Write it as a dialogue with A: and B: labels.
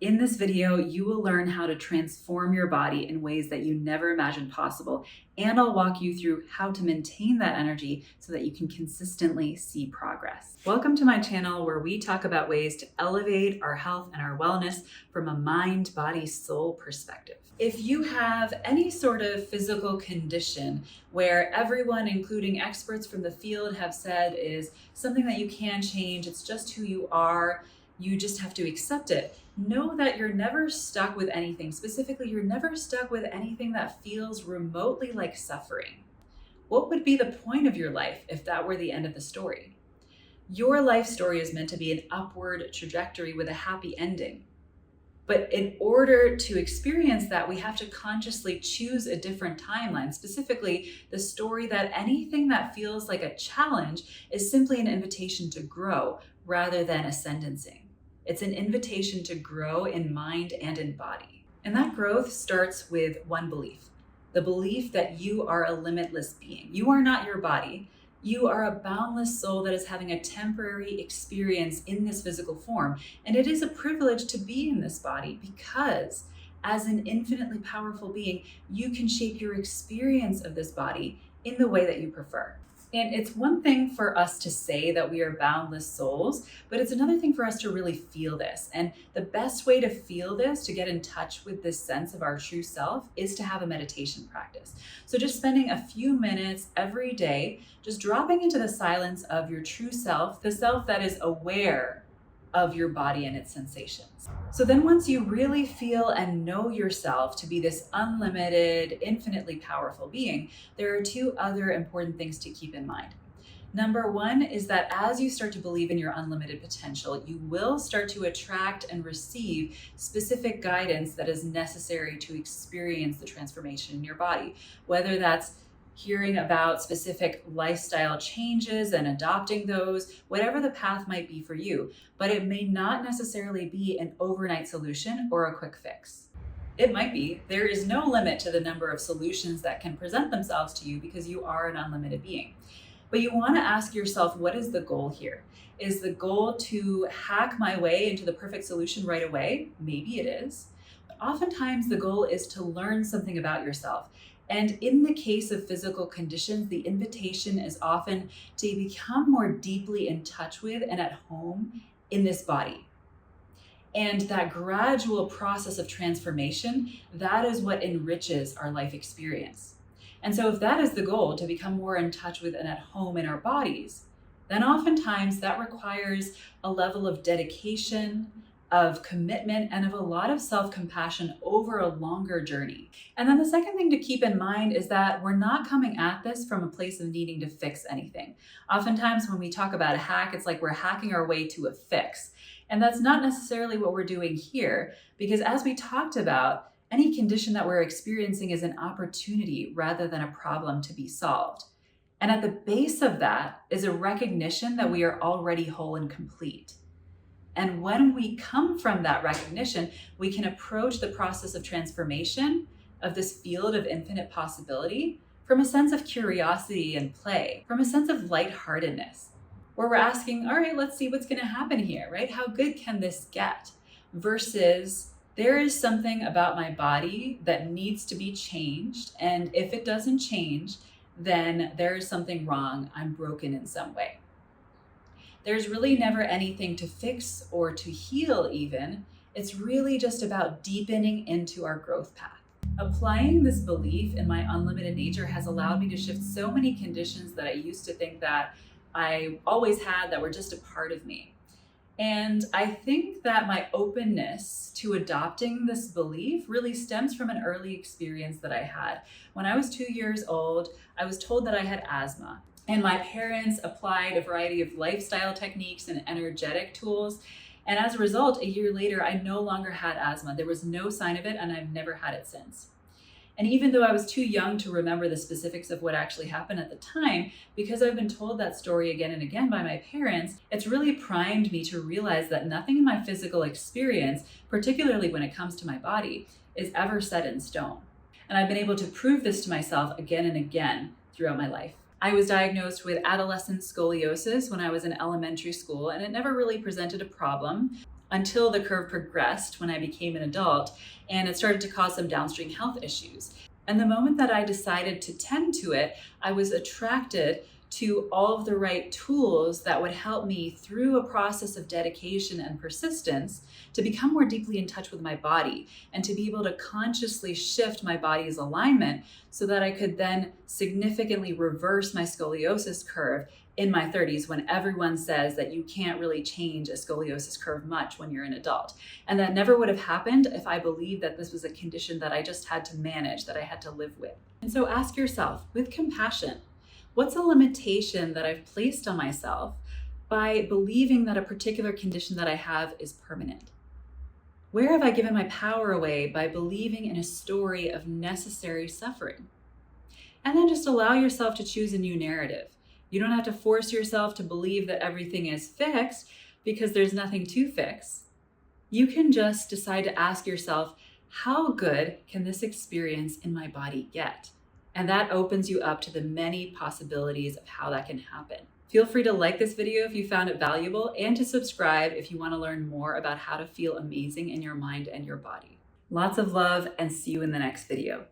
A: In this video, you will learn how to transform your body in ways that you never imagined possible, and I'll walk you through how to maintain that energy so that you can consistently see progress. Welcome to my channel where we talk about ways to elevate our health and our wellness from a mind, body, soul perspective. If you have any sort of physical condition where everyone, including experts from the field, have said is something that you can change, it's just who you are, you just have to accept it. Know that you're never stuck with anything. Specifically, you're never stuck with anything that feels remotely like suffering. What would be the point of your life if that were the end of the story? Your life story is meant to be an upward trajectory with a happy ending. But in order to experience that, we have to consciously choose a different timeline, specifically the story that anything that feels like a challenge is simply an invitation to grow rather than ascendancing. It's an invitation to grow in mind and in body. And that growth starts with one belief, the belief that you are a limitless being. You are not your body. You are a boundless soul that is having a temporary experience in this physical form. And it is a privilege to be in this body because as an infinitely powerful being, you can shape your experience of this body in the way that you prefer. And it's one thing for us to say that we are boundless souls, but it's another thing for us to really feel this. And the best way to feel this, to get in touch with this sense of our true self, is to have a meditation practice. So just spending a few minutes every day, just dropping into the silence of your true self, the self that is aware of your body and its sensations. So then once you really feel and know yourself to be this unlimited, infinitely powerful being, there are two other important things to keep in mind. Number one is that as you start to believe in your unlimited potential, you will start to attract and receive specific guidance that is necessary to experience the transformation in your body, whether that's hearing about specific lifestyle changes and adopting those, whatever the path might be for you, but it may not necessarily be an overnight solution or a quick fix. It might be. There is no limit to the number of solutions that can present themselves to you because you are an unlimited being. But you want to ask yourself, what is the goal here? Is the goal to hack my way into the perfect solution right away? Maybe it is. But oftentimes the goal is to learn something about yourself. And in the case of physical conditions, the invitation is often to become more deeply in touch with and at home in this body. And that gradual process of transformation, that is what enriches our life experience. And so if that is the goal, to become more in touch with and at home in our bodies, then oftentimes that requires a level of dedication, of commitment, and of a lot of self-compassion over a longer journey. And then the second thing to keep in mind is that we're not coming at this from a place of needing to fix anything. Oftentimes when we talk about a hack, it's like we're hacking our way to a fix. And that's not necessarily what we're doing here, because as we talked about, any condition that we're experiencing is an opportunity rather than a problem to be solved. And at the base of that is a recognition that we are already whole and complete. And when we come from that recognition, we can approach the process of transformation of this field of infinite possibility from a sense of curiosity and play, from a sense of lightheartedness, where we're asking, all right, let's see what's going to happen here, right? How good can this get? Versus there is something about my body that needs to be changed. And if it doesn't change, then there is something wrong. I'm broken in some way. There's really never anything to fix or to heal even. It's really just about deepening into our growth path. Applying this belief in my unlimited nature has allowed me to shift so many conditions that I used to think that I always had that were just a part of me. And I think that my openness to adopting this belief really stems from an early experience that I had. When I was 2 years old, I was told that I had asthma. And my parents applied a variety of lifestyle techniques and energetic tools. And as a result, a year later, I no longer had asthma. There was no sign of it, and I've never had it since. And even though I was too young to remember the specifics of what actually happened at the time, because I've been told that story again and again by my parents, it's really primed me to realize that nothing in my physical experience, particularly when it comes to my body, is ever set in stone. And I've been able to prove this to myself again and again throughout my life. I was diagnosed with adolescent scoliosis when I was in elementary school, and it never really presented a problem until the curve progressed when I became an adult and it started to cause some downstream health issues. And the moment that I decided to tend to it, I was attracted to all of the right tools that would help me through a process of dedication and persistence to become more deeply in touch with my body and to be able to consciously shift my body's alignment so that I could then significantly reverse my scoliosis curve in my 30s, when everyone says that you can't really change a scoliosis curve much when you're an adult. And that never would have happened if I believed that this was a condition that I just had to manage, that I had to live with. And so ask yourself, with compassion, what's a limitation that I've placed on myself by believing that a particular condition that I have is permanent? Where have I given my power away by believing in a story of necessary suffering? And then just allow yourself to choose a new narrative. You don't have to force yourself to believe that everything is fixed because there's nothing to fix. You can just decide to ask yourself, how good can this experience in my body get? And that opens you up to the many possibilities of how that can happen. Feel free to like this video if you found it valuable and to subscribe if you want to learn more about how to feel amazing in your mind and your body. Lots of love and see you in the next video.